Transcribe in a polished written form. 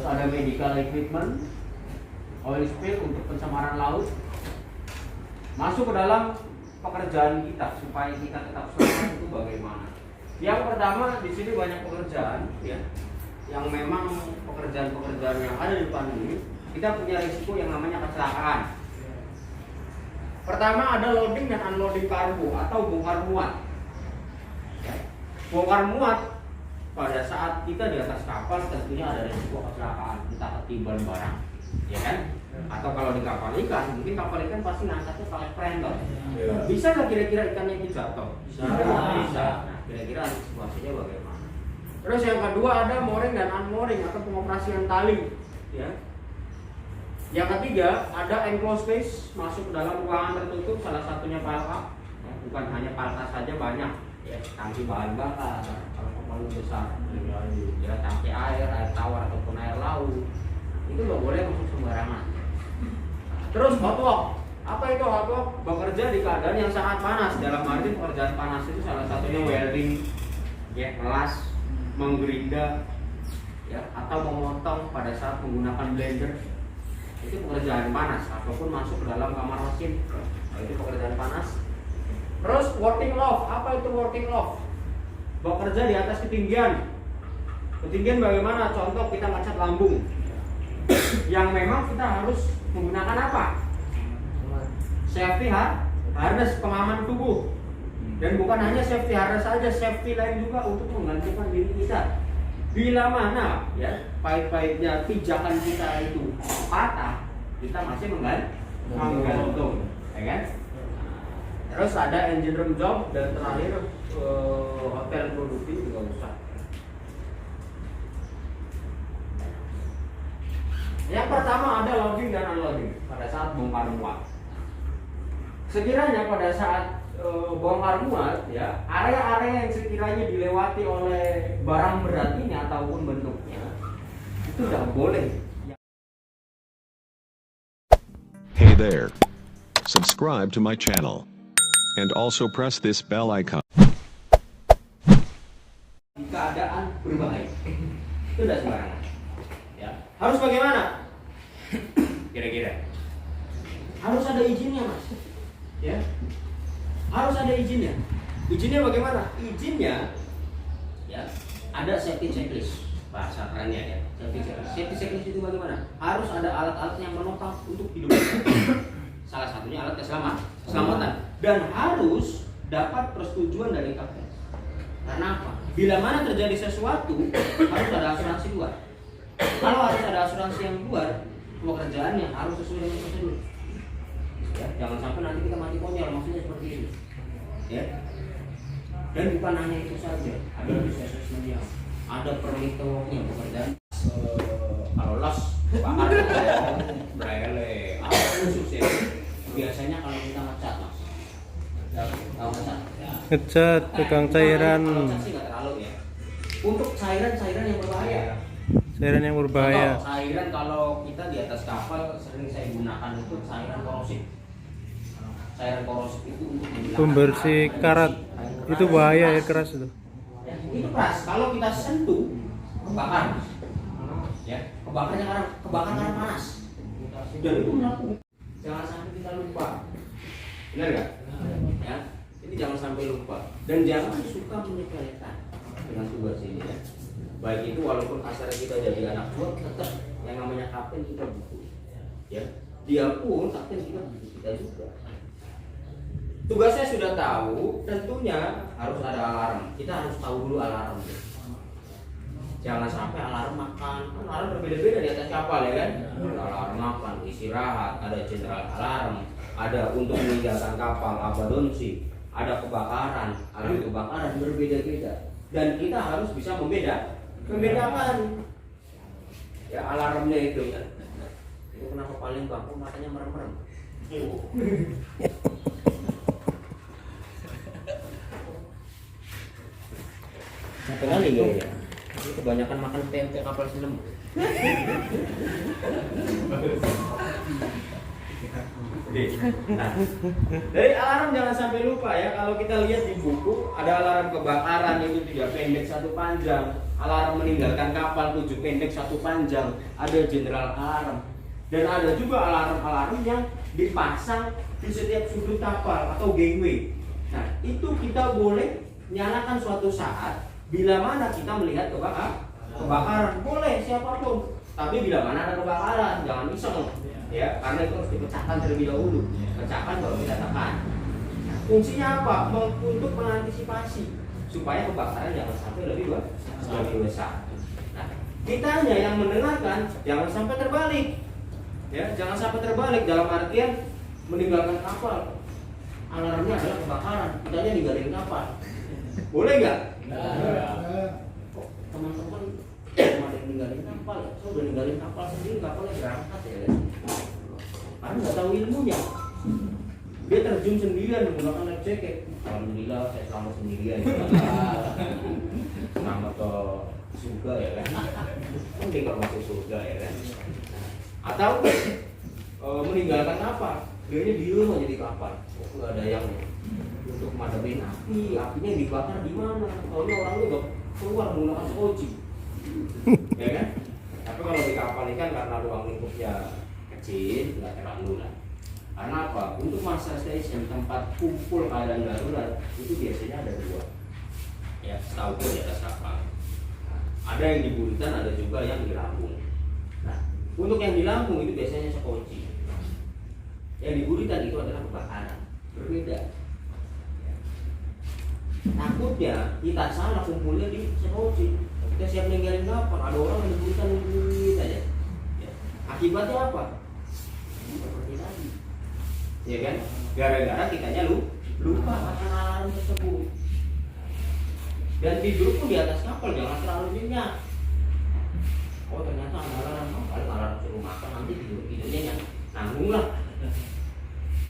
ada medical equipment, oil spill untuk pencemaran laut, masuk ke dalam pekerjaan kita supaya kita tetap selamat itu bagaimana? Yang pertama di sini banyak pekerjaan ya, yang memang pekerjaan-pekerjaan yang ada di depan ini kita punya risiko yang namanya kecelakaan. Pertama ada loading dan unloading kargo atau bongkar muat. Ya. Bongkar muat pada saat kita di atas kapal tentunya ada risiko kecelakaan, entah ketiban barang, ya kan? Atau kalau di kapal ikan, mungkin kapal ikan pasti ngangkatnya pakai prender. Bisa nggak kira-kira ikannya itu jatuh? Bisa. Nah, kira-kira situasinya bagaimana? Terus yang kedua ada mooring dan unmooring atau pengoperasian tali, ya. Yang ketiga ada enclosed space, masuk ke dalam ruangan tertutup, salah satunya palka, ya, bukan hanya palka saja, banyak, ya, tangki bahan bakar, kalau kapal besar, ya, tangki air tawar ataupun air laut, itu nggak boleh masuk sembarangan. Terus hot work, apa itu hot work? Bekerja di keadaan yang sangat panas. Dalam arti pekerjaan panas itu salah satunya welding, ya, melas, menggerinda, ya, atau memotong pada saat menggunakan blender. Itu pekerjaan panas, ataupun masuk ke dalam kamar mesin, nah, itu pekerjaan panas. Terus working loft, apa itu working loft? Bekerja di atas ketinggian. Ketinggian bagaimana? Contoh kita ngecat lambung, yang memang kita harus menggunakan apa? Safety harness, pengaman tubuh. Dan bukan hanya safety harness saja, safety lain juga untuk menggantikan diri kita. Bila mana ya pahit-pahitnya pijakan kita itu patah, kita masih menggantung, ya kan? Terus ada engine room job dan terakhir hotel produktif juga usah. Yang pertama ada loading dan unloading pada saat bongkar muat. Sekiranya pada saat bongkar muat, ya, area-area yang sekiranya dilewati oleh barang berat ini ataupun bentuknya itu tidak boleh. Hey there, subscribe to my channel and also press this bell icon. Di keadaan berbahaya itu tidak sembarangan. Ya, harus bagaimana? Kira-kira harus ada izinnya, Mas. Ya. Harus ada izinnya. Izinnya bagaimana? Izinnya ya ada safety checklist, bahasa kerennya ya. Safety checklist. Safety checklist itu bagaimana? Harus ada alat-alat yang menopang untuk hidup. Salah satunya alat keselamatan dan harus dapat persetujuan dari kapten. Karena apa? Bila mana terjadi sesuatu harus ada asuransi luar. Kalau harus ada asuransi yang luar, pekerjaannya harus sesuai dengan prosedur. Ya, jangan sampai nanti kita mati konyol, maksudnya seperti ini. Ya. Dan bukan hanya itu saja, ada assessment yang ada perlitoknya pekerjaan. Kalau los bakar brele, apa khusus ya? Biasanya kalau kita ngecat, Mas. Tahu ngecat? Ngecat, pegang cairan. Kalau ngecat sih nggak terlalu ya. Untuk cairan-cairan yang berbahaya. Cairan yang berbahaya. Cairan kalau kita di atas kapal sering saya gunakan itu cairan korosif. Cairan korosif itu untuk Pembersih karat. Itu bahaya, air keras itu. Ya, itu keras. Kalau kita sentuh kebakar. Ya, kebakar karena panas. Dan itu melakukan. Jangan sampai kita lupa. Benar nggak? Ya, ini jangan sampai lupa. Dan jangan suka menyepelekan dengan tugas ini ya. Baik itu walaupun kasar kita jadi anak buah, tetap yang namanya kapten kita butuh. Ya, dia pun kapten kita butuh kita juga. Tugasnya sudah tahu, tentunya harus ada alarm. Kita harus tahu dulu alarm. Jangan sampai alarm makan. Kan alarm berbeda-beda di atas kapal ya kan? Ada alarm makan, istirahat, ada general alarm, ada untuk meninggalkan kapal, abadonsi, ada kebakaran, alarm kebakaran berbeda-beda. Dan kita harus bisa membedakan. Ya alarmnya itu. Itu kenapa paling bangku matanya merem-merem? Satu kali ya. Kebanyakan makan tempe kapal selam. Nah, dari alarm jangan sampai lupa ya. Kalau kita lihat di buku ada alarm kebakaran itu 3 pendek 1 panjang, alarm meninggalkan kapal 7 pendek 1 panjang, ada general alarm. Dan ada juga alarm-alarm yang dipasang di setiap sudut kapal atau gangway. Nah, itu kita boleh nyalakan suatu saat bila mana kita melihat kebakaran. Boleh siapapun. Tapi bila mana ada kebakaran, jangan iseng. Ya, karena itu harus dipecahkan terlebih dahulu. Pecahkan baru kita tekan. Nah, fungsinya apa? Untuk mengantisipasi supaya kebakaran jangan sampai lebih besar. Nah, kitanya yang mendengarkan jangan sampai terbalik. Ya, jangan sampai terbalik dalam artian meninggalkan kapal. Alarmnya adalah kebakaran, kitanya ninggalin kapal. Boleh nggak? Kok teman-teman ada yang ninggalin kapal? Saya udah ninggalin kapal sendiri, kapalnya berangkat ya kan? Karena nggak tahu ilmunya. Dia terjun sendirian menggunakan life jacket. Alhamdulillah saya selamat sendirian. Selamat ke surga ya kan? Mungkin kalau masuk surga ya kan? Atau meninggalkan kapal, dia diem aja di kapal. Nggak ada yang untuk madamin apinya dibakar di mana? Soalnya orangnya udah keluar menggunakan skoci, ya kan? Tapi kalau di kapal ikan karena ruang lingkupnya kecil, nggak terlalu lah. Karena apa? Untuk masa station tempat kumpul keadaan darurat itu biasanya ada 2. Ya, setahu gue di atas kapal. Ada yang di Buritan, ada juga yang di Lampung. Nah, untuk yang di Lampung itu biasanya sekoci. Yang di Buritan itu adalah kebakaran. Berbeda. Takutnya kita salah kumpulnya di sekoci. Kita siap ninggalin kapal, ada orang yang di Buritan nungguin aja. Ya. Akibatnya apa? Seperti tadi. Ya kan? Gara-gara kitanya lupa akan alarm tersebut. Dan tidur pun di atas kapal, jangan terlalu nyenyak. Oh ternyata ada alarm, paling alarm suruh makan nanti tidurnya nanggung lah.